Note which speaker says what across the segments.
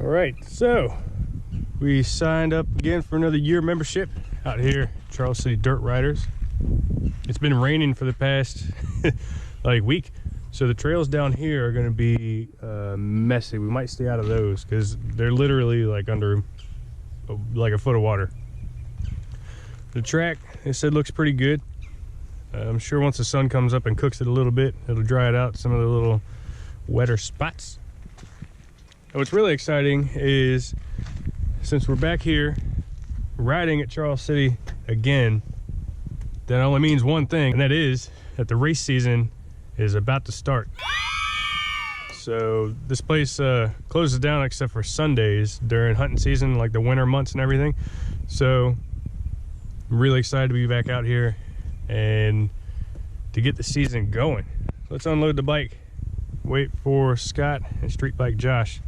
Speaker 1: Alright, so we signed up again for another year membership out here, Charles City Dirt Riders. It's been raining for the past like week, so the trails down here are going to be messy. We might stay out of those because they're literally like under like a foot of water. The track, they said, looks pretty good. I'm sure once the sun comes up and cooks it a little bit, it'll dry it out, some of the little wetter spots. And what's really exciting is, since we're back here riding at Charles City again, that only means one thing, and that is that the race season is about to start. So this place closes down except for Sundays during hunting season, like the winter months and everything. So I'm really excited to be back out here and to get the season going. Let's unload the bike, wait for Scott and Street Bike Josh.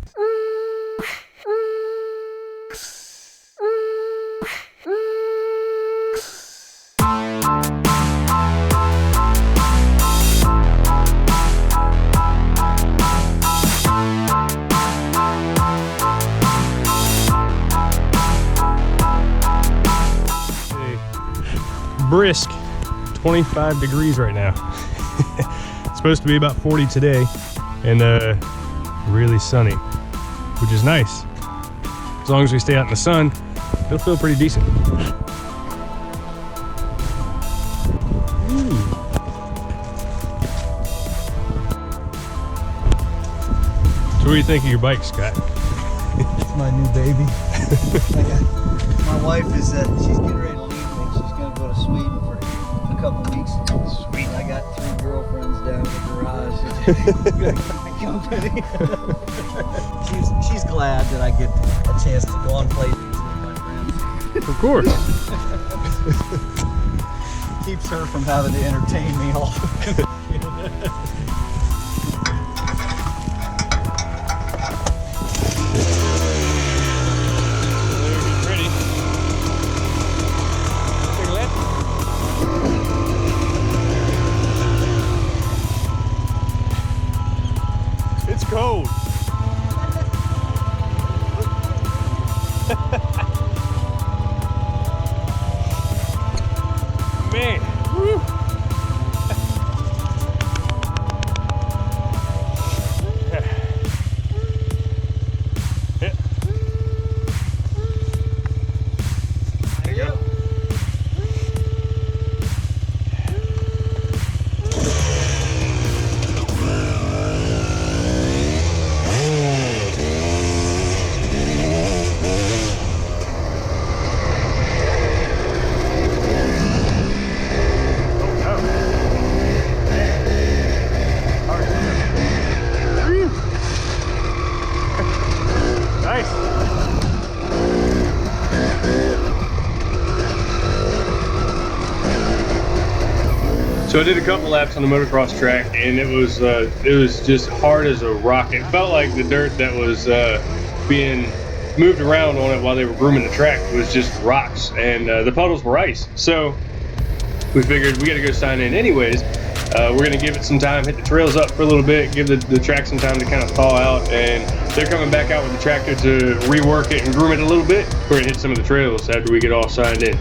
Speaker 1: Brisk 25 degrees right now. It's supposed to be about 40 today, and really sunny, which is nice. As long as we stay out in the sun, it'll feel pretty decent. Ooh. So what do you think of your bike, Scott?
Speaker 2: It's my new baby. My wife is she's getting ready to leave me. She's gonna go to Sweden for a couple weeks. Sweet. I got 3 girlfriends down in the garage. Gonna keep me company. She's glad that I get a chance to go on play dates with my friends.
Speaker 1: Of course.
Speaker 2: Keeps her from having to entertain me all.
Speaker 1: It's cold. Man. Woo. Yeah. There you go. So I did a couple laps on the motocross track, and it was just hard as a rock. It felt like the dirt that was being moved around on it while they were grooming the track was just rocks, and the puddles were ice. So we figured we got to go sign in anyways. We're going to give it some time, hit the trails up for a little bit, give the track some time to kind of thaw out, and they're coming back out with the tractor to rework it and groom it a little bit. We're going to hit some of the trails after we get all signed in.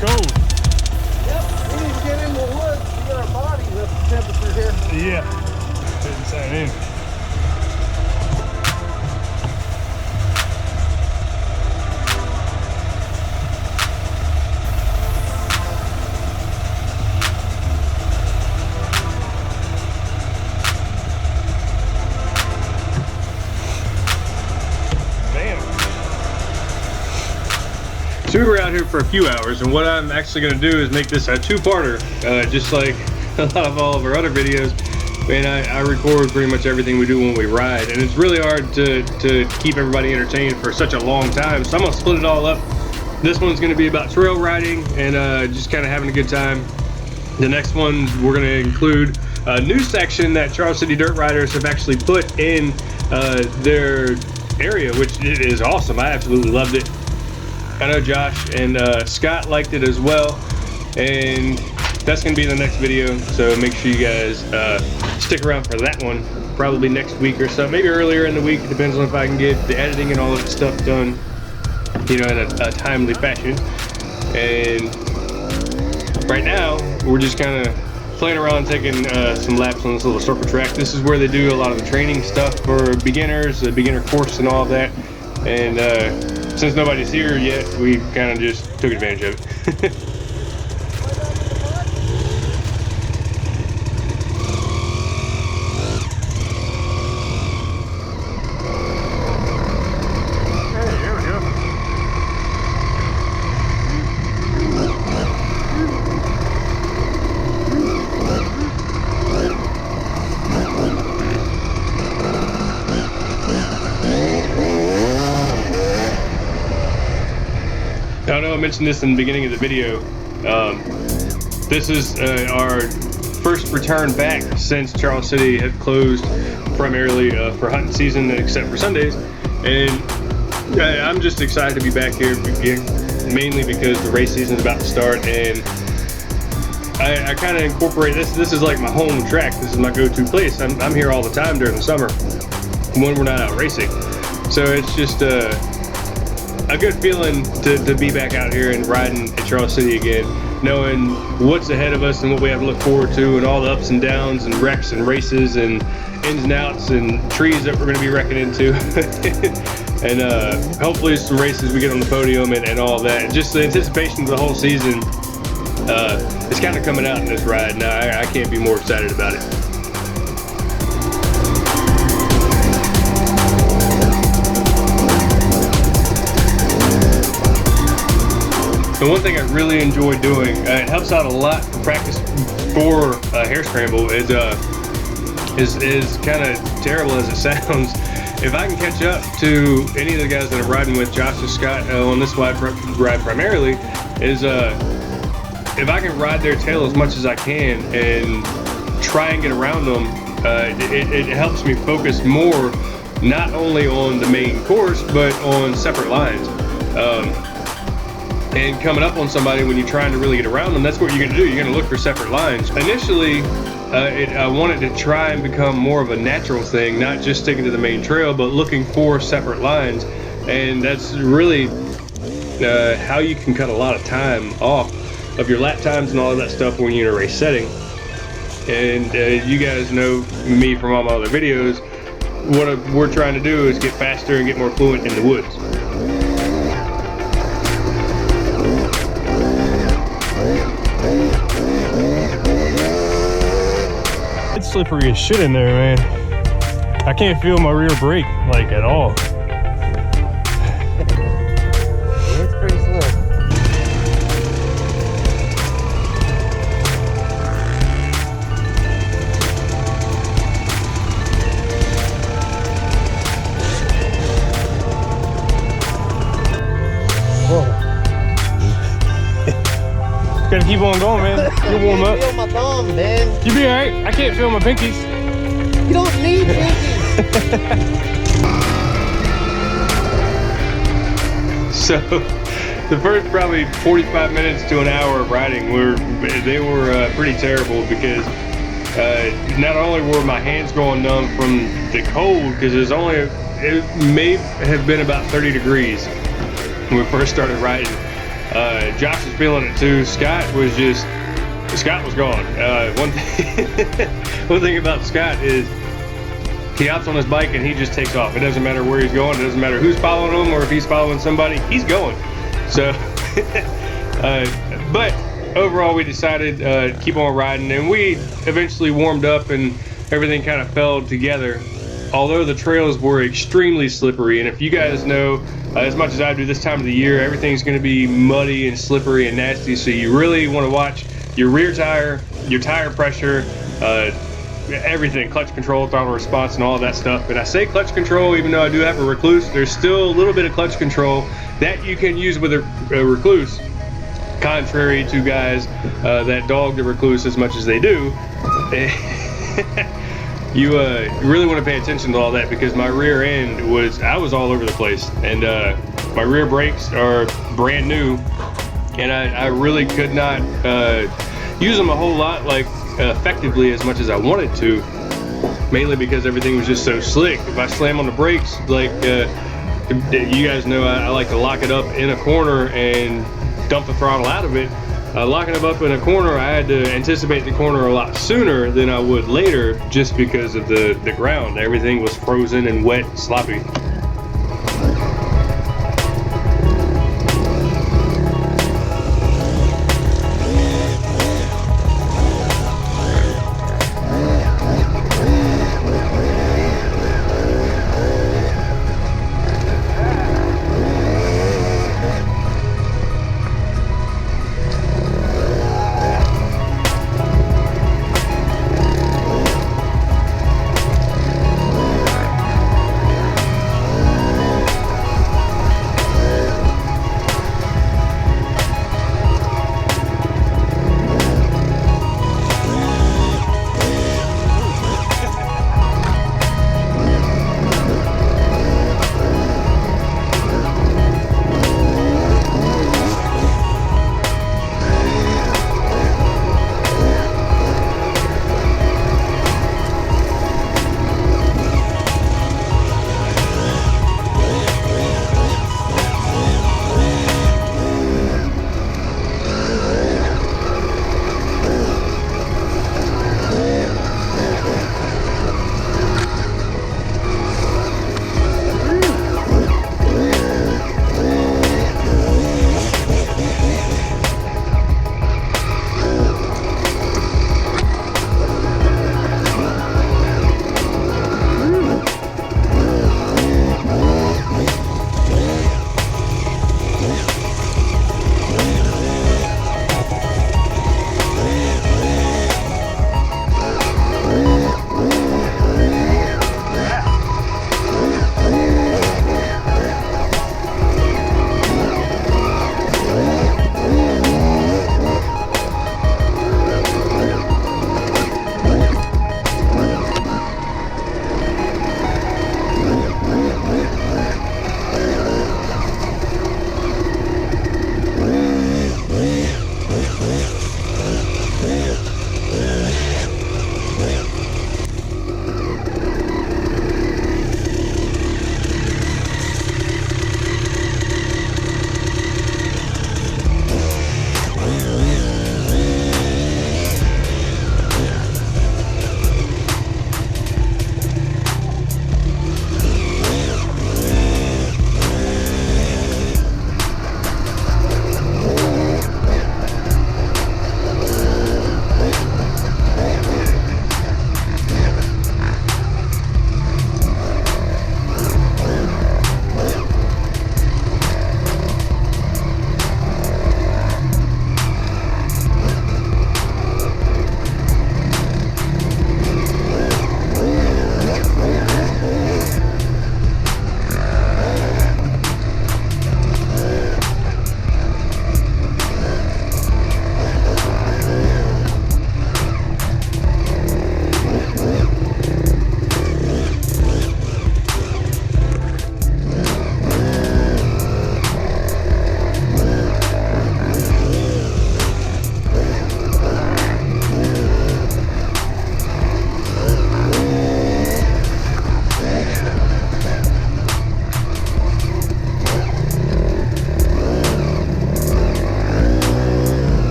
Speaker 1: cold.
Speaker 2: Yep, we need to get in the woods to get our bodies up to temperature here.
Speaker 1: Yeah. Didn't sign in. So we were out here for a few hours, and what I'm actually going to do is make this a two-parter, just like a lot of all of our other videos. And I record pretty much everything we do when we ride, and it's really hard to keep everybody entertained for such a long time. So I'm going to split it all up. This one's going to be about trail riding and just kind of having a good time. The next one, we're going to include a new section that Charles City Dirt Riders have actually put in their area, which is awesome. I absolutely loved it. I know Josh and Scott liked it as well, and that's going to be in the next video, so make sure you guys stick around for that one, probably next week or so, maybe earlier in the week. It depends on if I can get the editing and all of the stuff done, you know, in a timely fashion. And right now, we're just kind of playing around, taking some laps on this little circle track. This is where they do a lot of the training stuff for beginners, the beginner course and all of that. And since nobody's here yet, we kind of just took advantage of it. I know I mentioned this in the beginning of the video. This is our first return back since Charles City had closed primarily for hunting season, except for Sundays. And I'm just excited to be back here again, mainly because the race season is about to start, and I kind of incorporate this. This is like my home track. This is my go-to place. I'm here all the time during the summer when we're not out racing. So it's just a good feeling to be back out here and riding at Charles City again, knowing what's ahead of us and what we have to look forward to, and all the ups and downs and wrecks and races and ins and outs and trees that we're going to be wrecking into. And hopefully some races we get on the podium and all of that. And just the anticipation of the whole season is kind of coming out in this ride. Now I can't be more excited about it. The one thing I really enjoy doing, it helps out a lot for practice for hare scramble, is kind of terrible as it sounds. If I can catch up to any of the guys that I'm riding with, Josh and Scott, on this ride primarily, is if I can ride their tail as much as I can and try and get around them, it helps me focus more, not only on the main course, but on separate lines. And coming up on somebody when you're trying to really get around them, that's what you're going to do. You're going to look for separate lines. Initially, I wanted to try and become more of a natural thing, not just sticking to the main trail, but looking for separate lines. And that's really how you can cut a lot of time off of your lap times and all of that stuff when you're in a race setting. And you guys know me from all my other videos. What we're trying to do is get faster and get more fluent in the woods. It's slippery as shit in there, man. I can't feel my rear brake, like, at all.
Speaker 2: It's pretty slick.
Speaker 1: Gotta keep on going, man. You'll warm up.
Speaker 2: Feel my thumb, man.
Speaker 1: You be alright. I can't feel my pinkies.
Speaker 2: You don't need pinkies.
Speaker 1: So, the first probably 45 minutes to an hour of riding they were pretty terrible, because not only were my hands going numb from the cold, because it may have been about 30 degrees when we first started riding. Josh was feeling it too. Scott was gone. One thing about Scott is he hops on his bike and he just takes off. It doesn't matter where he's going. It doesn't matter who's following him or if he's following somebody. He's going. So, but overall, we decided to keep on riding, and we eventually warmed up and everything kind of fell together. Although the trails were extremely slippery, and if you guys know, as much as I do this time of the year, everything's going to be muddy and slippery and nasty, so you really want to watch your rear tire, your tire pressure, everything, clutch control, throttle response, and all of that stuff. And I say clutch control even though I do have a Recluse. There's still a little bit of clutch control that you can use with a Recluse, contrary to guys that dog the Recluse as much as they do. You really want to pay attention to all that, because my rear end I was all over the place, and my rear brakes are brand new, and I really could not use them a whole lot, like effectively as much as I wanted to, mainly because everything was just so slick. If I slam on the brakes, like you guys know, I like to lock it up in a corner and dump the throttle out of it. Locking them up in a corner, I had to anticipate the corner a lot sooner than I would later, just because of the ground. Everything was frozen and wet and sloppy.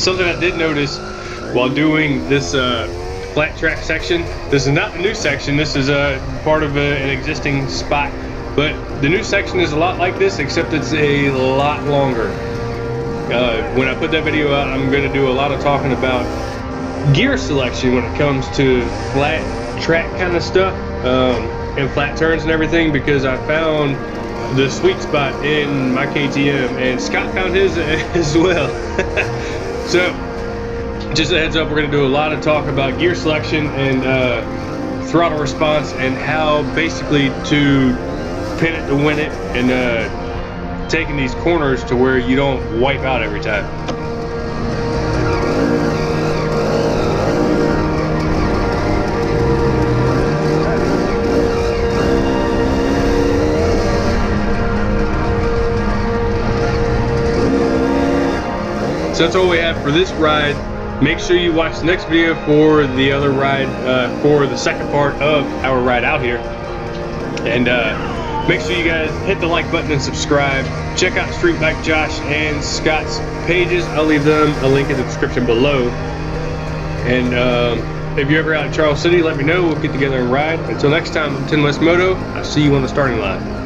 Speaker 1: something I did notice while doing this flat track section. This is not the new section. This is part of an existing spot, but the new section is a lot like this, except it's a lot longer. When I put that video out, I'm going to do a lot of talking about gear selection when it comes to flat track kind of stuff, and flat turns and everything, because I found the sweet spot in my KTM, and Scott found his as well. So just a heads up, we're going to do a lot of talk about gear selection and throttle response, and how basically to pin it to win it, and taking these corners to where you don't wipe out every time. So that's all we have for this ride. Make sure you watch the next video for the other ride, for the second part of our ride out here. And make sure you guys hit the like button and subscribe. Check out Street Bike Josh and Scott's pages. I'll leave them a link in the description below. And if you're ever out in Charles City, let me know. We'll get together and ride. Until next time, I'm Tin West Moto. I'll see you on the starting line.